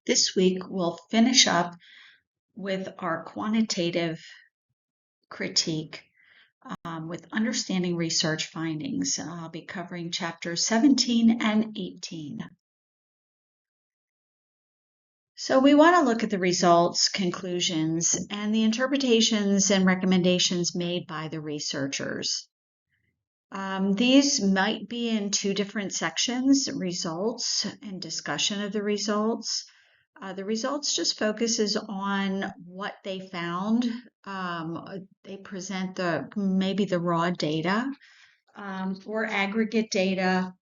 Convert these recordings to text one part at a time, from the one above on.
This week, we'll finish up with our quantitative critique with understanding research findings. I'll be covering chapters 17 and 18. So we want to look at the results, conclusions, and the interpretations and recommendations made by the researchers. These might be in two different sections, results and discussion of the results. The results just focuses on what they found. They present maybe the raw data or aggregate data.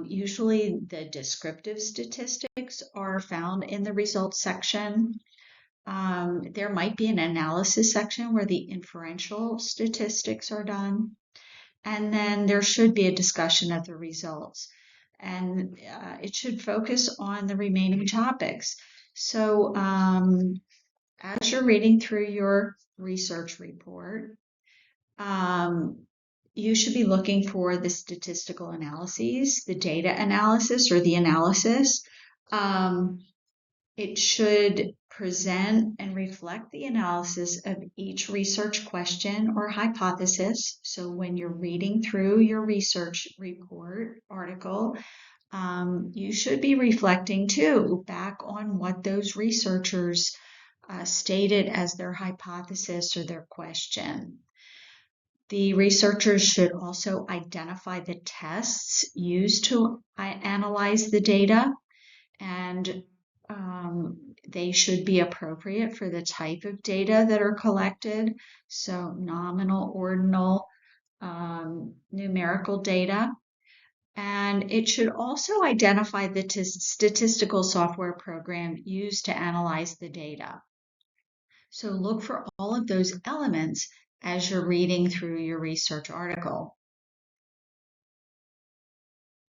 Usually the descriptive statistics are found in the results section. There might be an analysis section where the inferential statistics are done. And then there should be a discussion of the results. And it should focus on the remaining topics. So as you're reading through your research report, you should be looking for the statistical analyses, the data analysis or the analysis. It should present and reflect the analysis of each research question or hypothesis. So when you're reading through your research report article, you should be reflecting too back on what those researchers stated as their hypothesis or their question. The researchers should also identify the tests used to analyze the data, and they should be appropriate for the type of data that are collected. So nominal, ordinal, numerical data. And it should also identify the statistical software program used to analyze the data. So look for all of those elements as you're reading through your research article.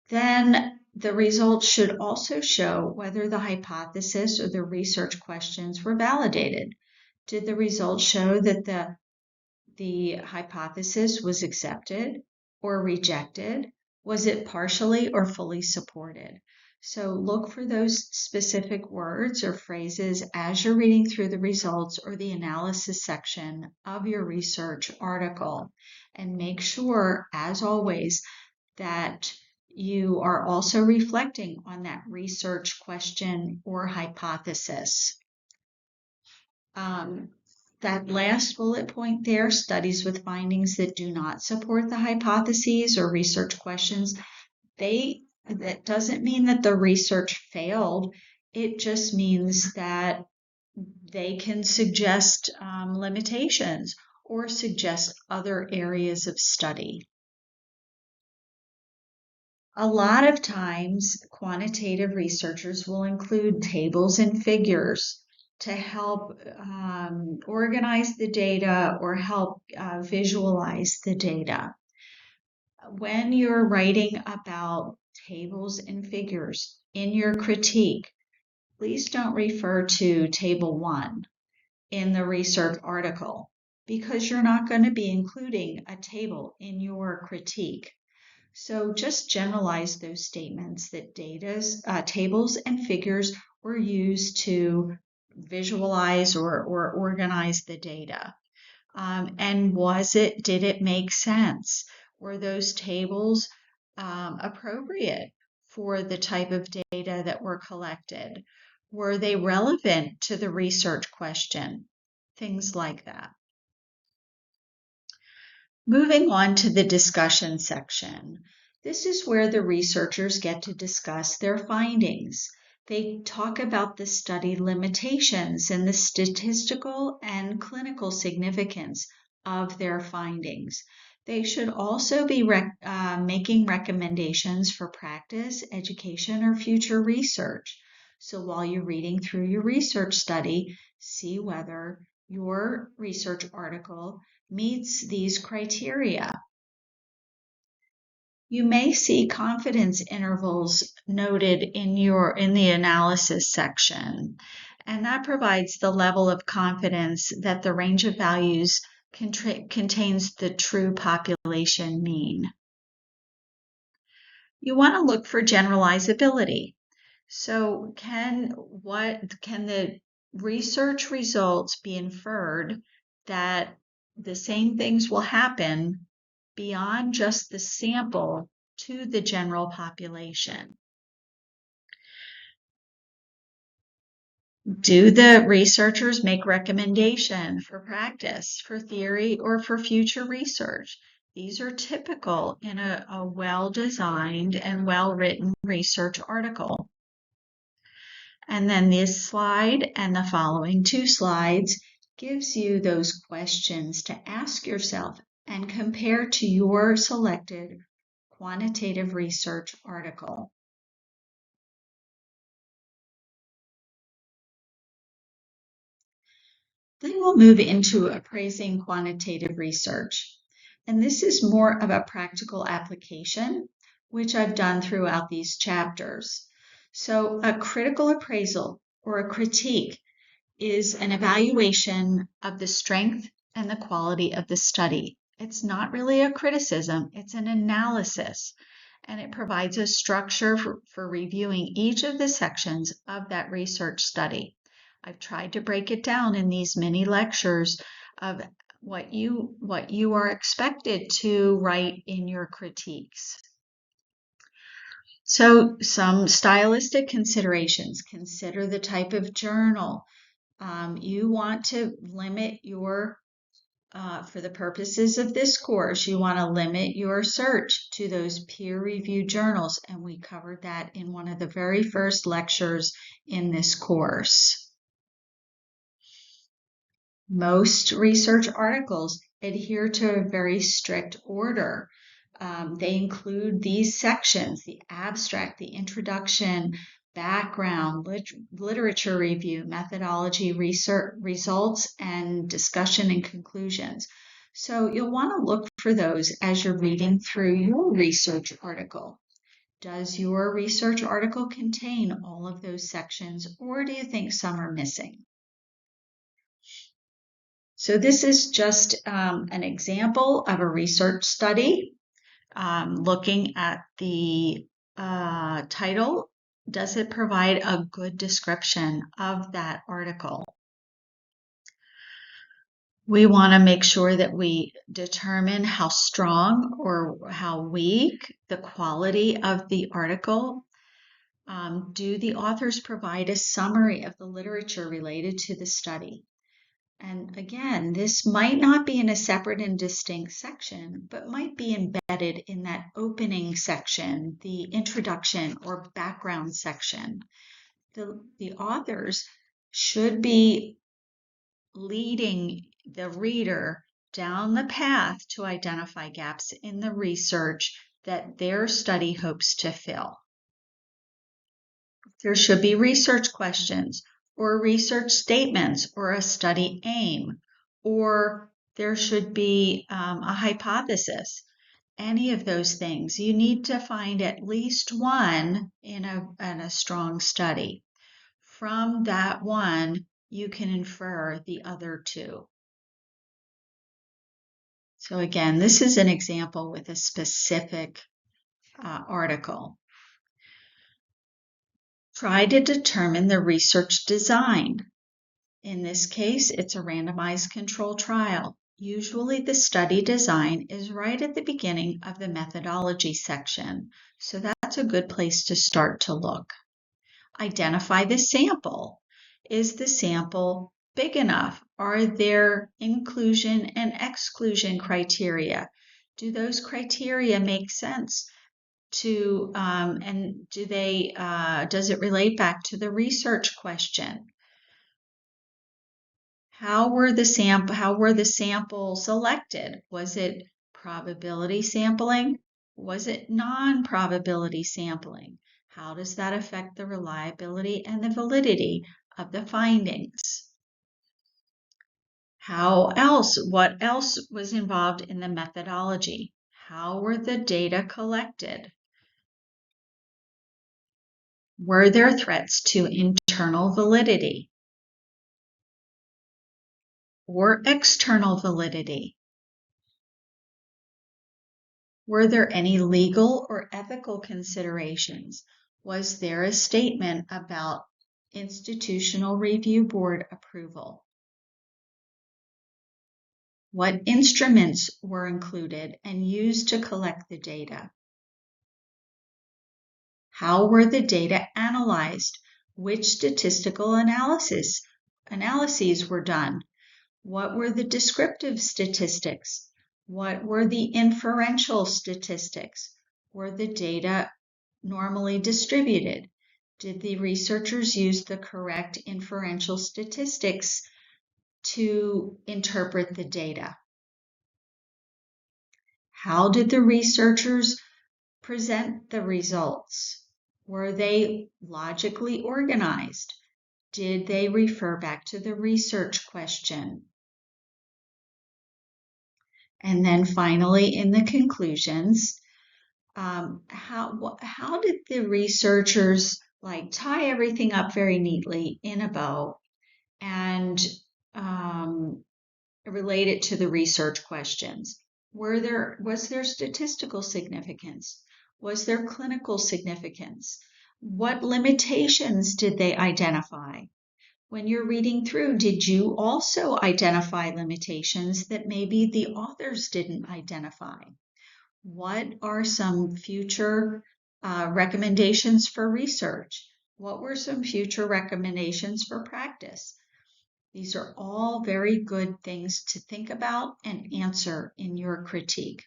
Then the results should also show whether the hypothesis or the research questions were validated. Did the results show that the hypothesis was accepted or rejected? Was it partially or fully supported? So look for those specific words or phrases as you're reading through the results or the analysis section of your research article. And make sure, as always, that you are also reflecting on that research question or hypothesis. That last bullet point there, studies with findings that do not support the hypotheses or research questions, that doesn't mean that the research failed. It just means that they can suggest limitations or suggest other areas of study. A lot of times, quantitative researchers will include tables and figures to help organize the data or help visualize the data. When you're writing about tables and figures in your critique, please don't refer to table 1 in the research article because you're not going to be including a table in your critique. So just generalize those statements that tables and figures were used to visualize or organize the data. And did it make sense? Were those tables appropriate for the type of data that were collected? Were they relevant to the research question? Things like that. Moving on to the discussion section. This is where the researchers get to discuss their findings. They talk about the study limitations and the statistical and clinical significance of their findings. They should also be making recommendations for practice, education, or future research. So while you're reading through your research study, see whether your research article meets these criteria. You may see confidence intervals noted in the analysis section, and that provides the level of confidence that the range of values contains the true population mean. You want to look for generalizability. So can the research results be inferred that the same things will happen beyond just the sample to the general population? Do the researchers make recommendation for practice, for theory, or for future research? These are typical in a well-designed and well-written research article. And then this slide and the following 2 slides gives you those questions to ask yourself and compare to your selected quantitative research article. Then we'll move into appraising quantitative research. And this is more of a practical application, which I've done throughout these chapters. So a critical appraisal or a critique is an evaluation of the strength and the quality of the study. It's not really a criticism, it's an analysis, and it provides a structure for reviewing each of the sections of that research study. I've tried to break it down in these mini lectures of what you are expected to write in your critiques. So some stylistic considerations. Consider the type of journal. You want to limit your, for the purposes of this course, you want to limit your search to those peer-reviewed journals, and we covered that in one of the very first lectures in this course. Most research articles adhere to a very strict order. They include these sections: the abstract, the introduction, background, literature review, methodology, research results, and discussion and conclusions. So you'll want to look for those as you're reading through your research article. Does your research article contain all of those sections, or do you think some are missing? So this is just an example of a research study looking at the title. Does it provide a good description of that article? We want to make sure that we determine how strong or how weak the quality of the article. Do the authors provide a summary of the literature related to the study? And again, this might not be in a separate and distinct section, but might be embedded in that opening section, the introduction or background section. The authors should be leading the reader down the path to identify gaps in the research that their study hopes to fill. There should be research questions, or research statements, or a study aim, or there should be a hypothesis. Any of those things. You need to find at least one in a strong study. From that one, you can infer the other two. So again, this is an example with a specific article. Try to determine the research design. In this case, it's a randomized control trial. Usually the study design is right at the beginning of the methodology section, so that's a good place to start to look. Identify the sample. Is the sample big enough? Are there inclusion and exclusion criteria? Do those criteria make sense to, and does it relate back to the research question? How were the samples selected? Was it probability sampling? Was it non-probability sampling? How does that affect the reliability and the validity of the findings? What else was involved in the methodology? How were the data collected? Were there threats to internal validity or external validity? Were there any legal or ethical considerations? Was there a statement about Institutional Review Board approval? What instruments were included and used to collect the data? How were the data analyzed? Which statistical analyses were done? What were the descriptive statistics? What were the inferential statistics? Were the data normally distributed? Did the researchers use the correct inferential statistics to interpret the data? How did the researchers present the results? Were they logically organized? Did they refer back to the research question? And then finally, in the conclusions, how did the researchers tie everything up very neatly in a bow and relate it to the research questions? Was there statistical significance? Was there clinical significance? What limitations did they identify? When you're reading through, did you also identify limitations that maybe the authors didn't identify? What are some future recommendations for research? What were some future recommendations for practice? These are all very good things to think about and answer in your critique.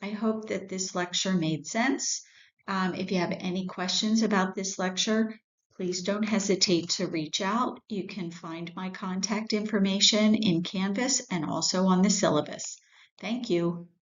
I hope that this lecture made sense. If you have any questions about this lecture, please don't hesitate to reach out. You can find my contact information in Canvas and also on the syllabus. Thank you.